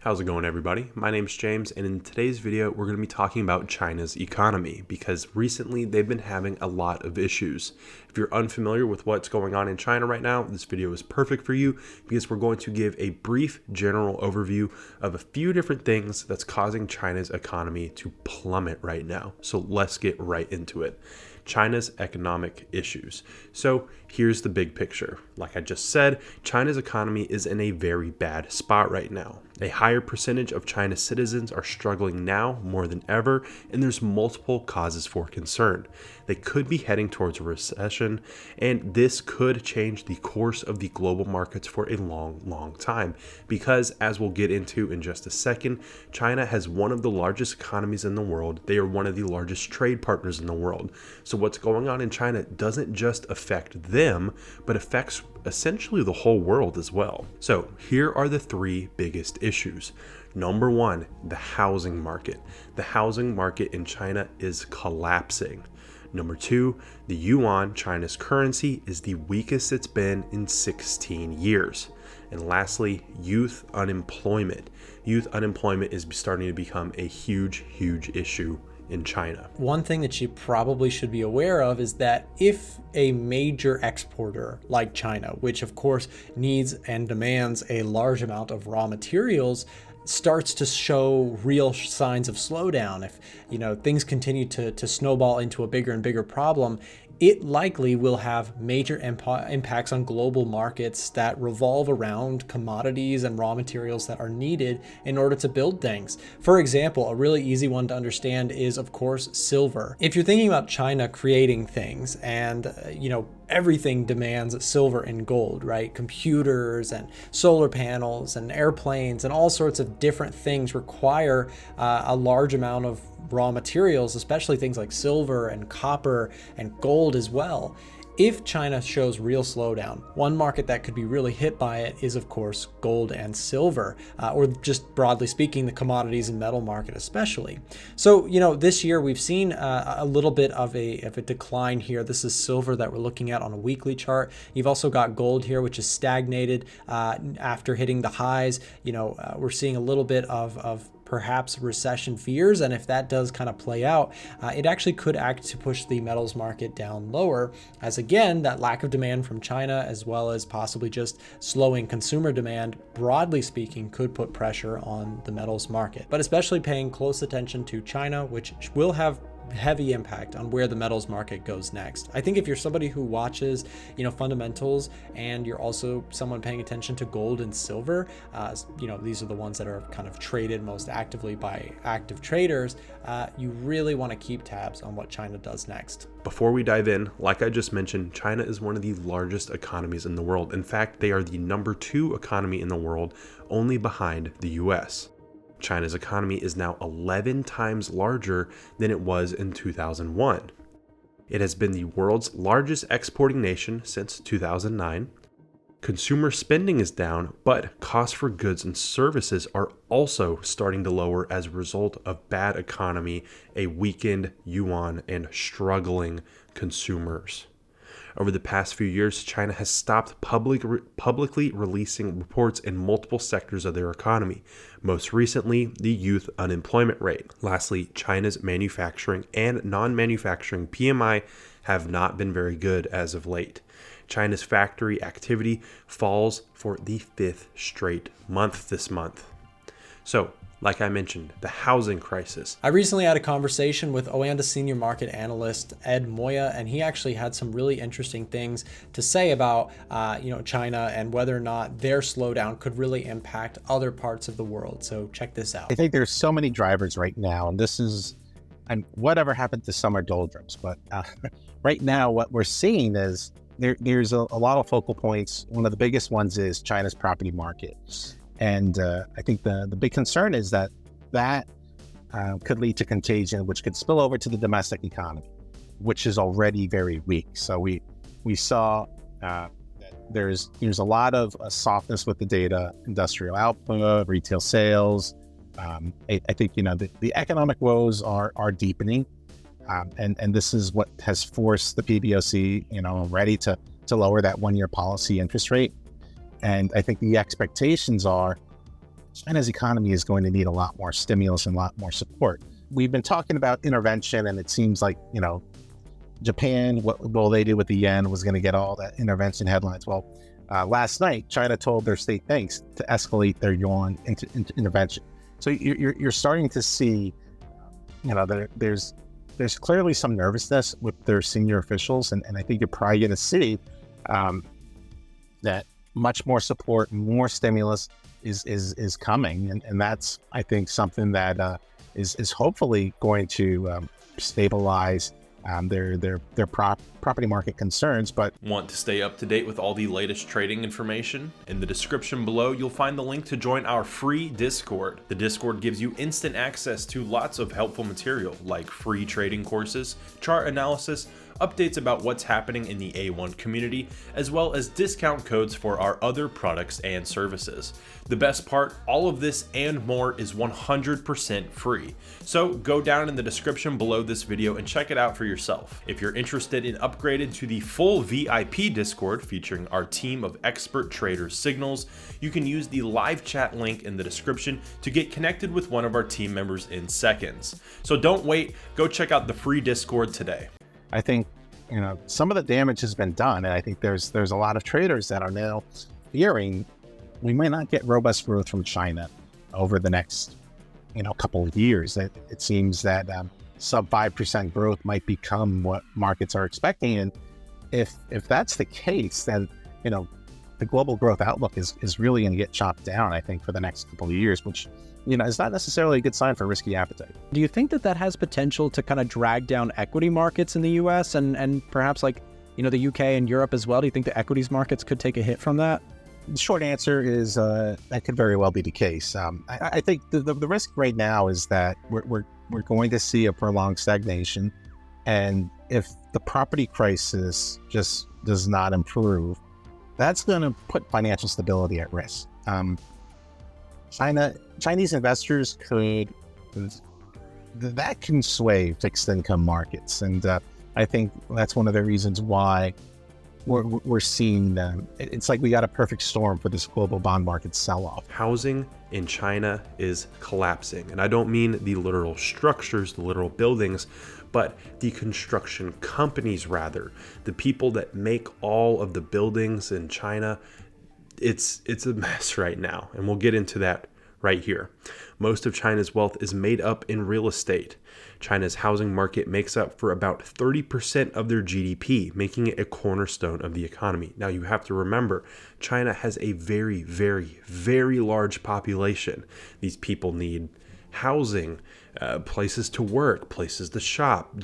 How's it going, everybody? My name's James, and in today's video, we're going to be talking about China's economy because recently they've been having a lot of issues. If you're unfamiliar with what's going on in China right now, this video is perfect for you because we're going to give a brief general overview of a few different things that's causing China's economy to plummet right now. So let's get right into it. China's economic issues. So here's the big picture. Like I just said, China's economy is in a very bad spot right now. A higher percentage of China's citizens are struggling now more than ever, and there's multiple causes for concern. They could be heading towards a recession, and this could change the course of the global markets for a long time. Because, as we'll get into in just a second, China has one of the largest economies in the world. They are one of the largest trade partners in the world. So what's going on in China doesn't just affect them, but affects essentially the whole world as well. So here are the three biggest issues. Number one, the housing market. The housing market in China is collapsing. Number two, the yuan, China's currency, is the weakest it's been in 16 years. And lastly, youth unemployment. Youth unemployment is starting to become a huge issue in China. One thing that you probably should be aware of is that if a major exporter like China, which of course needs and demands a large amount of raw materials, starts to show real signs of slowdown, if things continue to snowball into a bigger and bigger problem, it likely will have major impacts on global markets that revolve around commodities and raw materials that are needed in order to build things. For example, a really easy one to understand is, of course, silver. If you're thinking about China creating things and, everything demands silver and gold, right? Computers and solar panels and airplanes and all sorts of different things require a large amount of raw materials, especially things like silver and copper and gold as well. If China shows real slowdown, one market that could be really hit by it is, of course, gold and silver, or just broadly speaking, the commodities and metal market especially. So, this year we've seen a little bit of a decline here. This is silver that we're looking at on a weekly chart. You've also got gold here, which is stagnated after hitting the highs. We're seeing a little bit of perhaps recession fears, and if that does kind of play out, it actually could act to push the metals market down lower, as again, that lack of demand from China, as well as possibly just slowing consumer demand, broadly speaking, could put pressure on the metals market. But especially paying close attention to China, which will have heavy impact on where the metals market goes next. I think if you're somebody who watches, fundamentals, and you're also someone paying attention to gold and silver, these are the ones that are kind of traded most actively by active traders, you really want to keep tabs on what China does next. Before we dive in, like I just mentioned, China is one of the largest economies in the world. In fact, they are the number 2 economy in the world, only behind the US. China's economy is now 11 times larger than it was in 2001. It has been the world's largest exporting nation since 2009. Consumer spending is down, but costs for goods and services are also starting to lower as a result of bad economy, a weakened yuan, and struggling consumers. Over the past few years, China has stopped publicly releasing reports in multiple sectors of their economy, most recently the youth unemployment rate. Lastly, China's manufacturing and non-manufacturing PMI have not been very good as of late. China's factory activity falls for the 5th straight month this month. So, like I mentioned, the housing crisis. I recently had a conversation with Oanda senior market analyst Ed Moya, and he actually had some really interesting things to say about China and whether or not their slowdown could really impact other parts of the world. So check this out. I think there's so many drivers right now, and whatever happened to summer doldrums, but right now what we're seeing is there's a lot of focal points. One of the biggest ones is China's property market. And I think the big concern is that could lead to contagion, which could spill over to the domestic economy, which is already very weak. So we saw that there's a lot of softness with the data, industrial output, retail sales. I think the economic woes are deepening, and this is what has forced the PBOC already to lower that 1-year policy interest rate. And I think the expectations are China's economy is going to need a lot more stimulus and a lot more support. We've been talking about intervention, and it seems like, Japan, what will they do with the yen, was going to get all that intervention headlines. Well, last night, China told their state banks to escalate their yuan into intervention. So you're starting to see, there's clearly some nervousness with their senior officials, and I think you're probably going to see that much more support, more stimulus is coming, and that's, I think, something that is hopefully going to stabilize their property market concerns. But want to stay up to date with all the latest trading information? In the description below, you'll find the link to join our free Discord. The Discord gives you instant access to lots of helpful material like free trading courses, chart analysis, updates about what's happening in the A1 community, as well as discount codes for our other products and services. The best part, all of this and more is 100% free. So go down in the description below this video and check it out for yourself. If you're interested in upgrading to the full VIP Discord featuring our team of expert trader signals, you can use the live chat link in the description to get connected with one of our team members in seconds. So don't wait, go check out the free Discord today. I think, some of the damage has been done, and I think there's a lot of traders that are now fearing we might not get robust growth from China over the next, couple of years. It seems that sub 5% growth might become what markets are expecting, and if that's the case, then the global growth outlook is really going to get chopped down, I think, for the next couple of years, which is not necessarily a good sign for risky appetite. Do you think that has potential to kind of drag down equity markets in the US and perhaps the UK and Europe as well? Do you think the equities markets could take a hit from that? The short answer is that could very well be the case. I think the risk right now is that we're going to see a prolonged stagnation, and if the property crisis just does not improve, that's going to put financial stability at risk. Chinese investors that can sway fixed income markets, and I think that's one of the reasons why we're seeing them. It's like we got a perfect storm for this global bond market sell-off. Housing in China is collapsing, and I don't mean the literal structures, the literal buildings, but the construction companies, rather, the people that make all of the buildings in China. It's a mess right now, and we'll get into that right here. Most of China's wealth is made up in real estate. China's housing market makes up for about 30% of their GDP, making it a cornerstone of the economy. Now, you have to remember, China has a very, very, very large population. These people need housing, places to work, places to shop.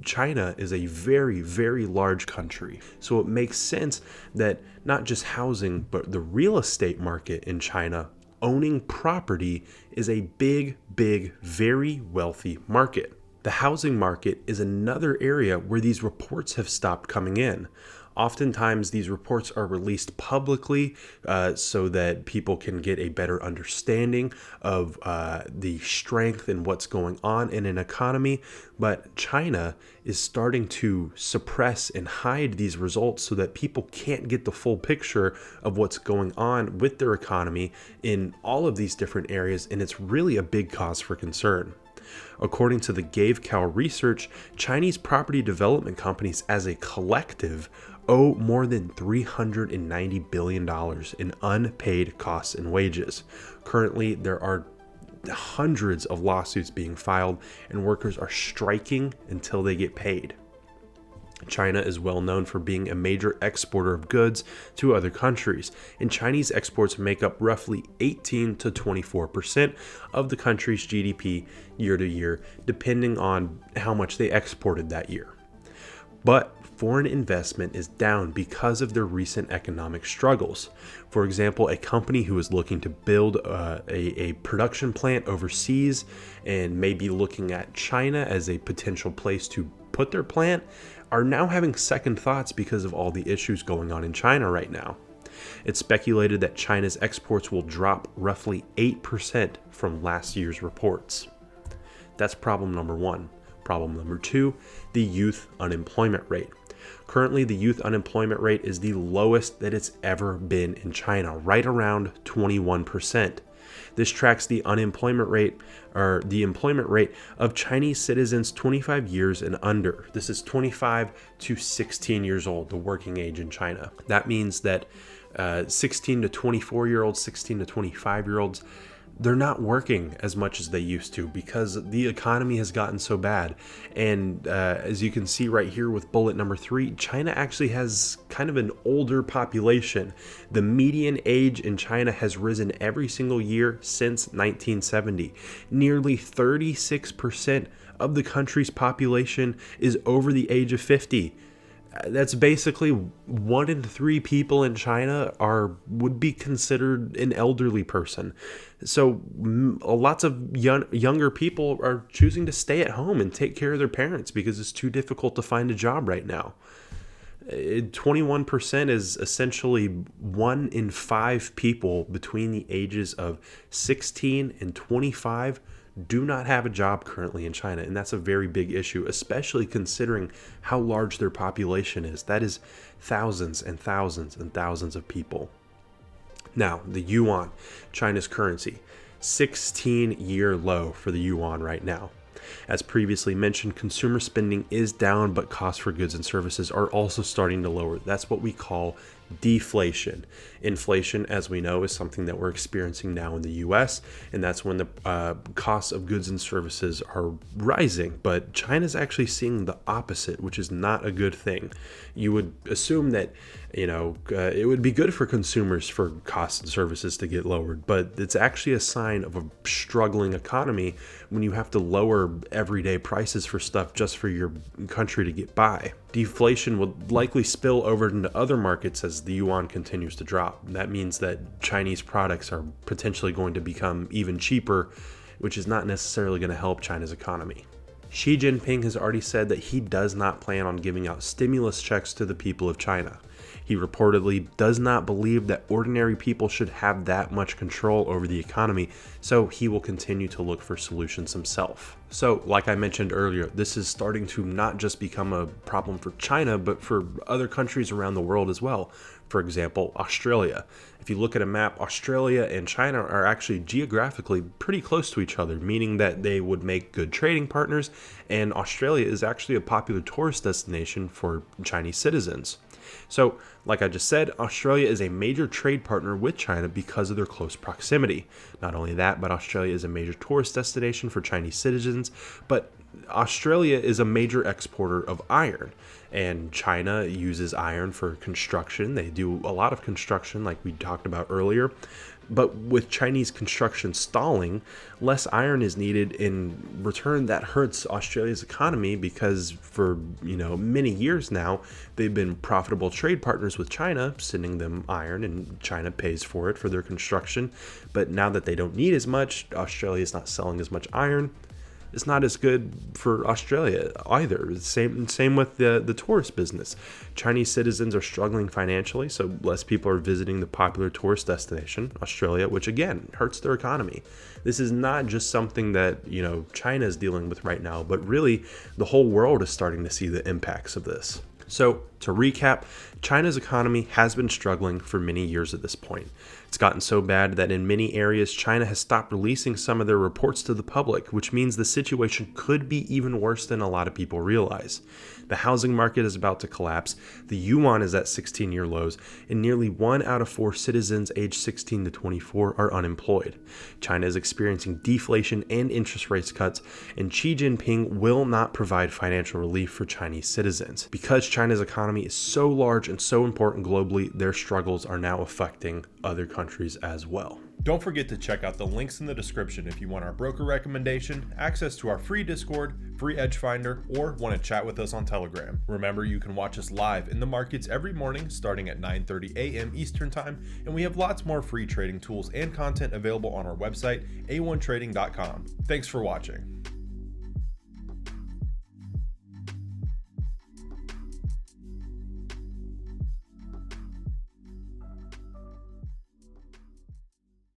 China is a very, very large country. So it makes sense that not just housing, but the real estate market in China, owning property, is a big, big, very wealthy market. The housing market is another area where these reports have stopped coming in. Oftentimes, these reports are released publicly so that people can get a better understanding of the strength and what's going on in an economy. But China is starting to suppress and hide these results so that people can't get the full picture of what's going on with their economy in all of these different areas. And it's really a big cause for concern. According to the GAVECAL research, Chinese property development companies as a collective owe more than $390 billion in unpaid costs and wages. Currently, there are hundreds of lawsuits being filed, and workers are striking until they get paid. China is well known for being a major exporter of goods to other countries, and Chinese exports make up roughly 18 to 24% of the country's GDP year to year, depending on how much they exported that year. But foreign investment is down because of their recent economic struggles. For example, a company who is looking to build a production plant overseas and maybe looking at China as a potential place to put their plant are now having second thoughts because of all the issues going on in China right now. It's speculated that China's exports will drop roughly 8% from last year's reports. That's problem number one. Problem number two, the youth unemployment rate. Currently, the youth unemployment rate is the lowest that it's ever been in China, right around 21%. This tracks the unemployment rate or the employment rate of Chinese citizens 25 years and under. This is 25 to 16 years old, the working age in China. That means that 16 to 24 year olds, 16 to 25 year olds, they're not working as much as they used to because the economy has gotten so bad. And as you can see right here with bullet number 3, China actually has kind of an older population. The median age in China has risen every single year since 1970. Nearly 36% of the country's population is over the age of 50. That's basically 1 in 3 people in China would be considered an elderly person. So lots of younger people are choosing to stay at home and take care of their parents because it's too difficult to find a job right now. 21% is essentially 1 in 5 people between the ages of 16 and 25 do not have a job currently in China, and that's a very big issue, especially considering how large their population is. That is thousands and thousands and thousands of people. Now, the yuan, China's currency, 16-year low for the yuan right now. As previously mentioned, consumer spending is down, but costs for goods and services are also starting to lower. That's what we call deflation. Inflation, as we know, is something that we're experiencing now in the US, and that's when the costs of goods and services are rising. But China's actually seeing the opposite, which is not a good thing. You would assume that, it would be good for consumers for costs and services to get lowered, but it's actually a sign of a struggling economy when you have to lower everyday prices for stuff just for your country to get by. Deflation will likely spill over into other markets as the yuan continues to drop. That means that Chinese products are potentially going to become even cheaper, which is not necessarily going to help China's economy. Xi Jinping has already said that he does not plan on giving out stimulus checks to the people of China. He reportedly does not believe that ordinary people should have that much control over the economy, so he will continue to look for solutions himself. So, like I mentioned earlier, this is starting to not just become a problem for China, but for other countries around the world as well. For example, Australia. If you look at a map, Australia and China are actually geographically pretty close to each other, meaning that they would make good trading partners, and Australia is actually a popular tourist destination for Chinese citizens. So, like I just said, Australia is a major trade partner with China because of their close proximity. Not only that, but Australia is a major tourist destination for Chinese citizens, but Australia is a major exporter of iron, and China uses iron for construction. They do a lot of construction like we talked about earlier, but with Chinese construction stalling, less iron is needed. In return, that hurts Australia's economy because for many years now, they've been profitable trade partners with China, sending them iron, and China pays for it for their construction. But now that they don't need as much, Australia is not selling as much iron. It's not as good for Australia either. Same with the tourist business. Chinese citizens are struggling financially, so less people are visiting the popular tourist destination, Australia, which again hurts their economy. This is not just something that China is dealing with right now, but really the whole world is starting to see the impacts of this. So to recap, China's economy has been struggling for many years at this point. It's gotten so bad that in many areas, China has stopped releasing some of their reports to the public, which means the situation could be even worse than a lot of people realize. The housing market is about to collapse, the yuan is at 16-year lows, and nearly 1 out of 4 citizens aged 16 to 24 are unemployed. China is experiencing deflation and interest rate cuts, and Xi Jinping will not provide financial relief for Chinese citizens. Because China's economy is so large and so important globally, their struggles are now affecting other countries as well. Don't forget to check out the links in the description if you want our broker recommendation, access to our free Discord, free EDGEFINDER, or want to chat with us on Telegram. Remember, you can watch us live in the markets every morning starting at 9:30 a.m. Eastern Time, and we have lots more free trading tools and content available on our website, a1trading.com. Thanks for watching.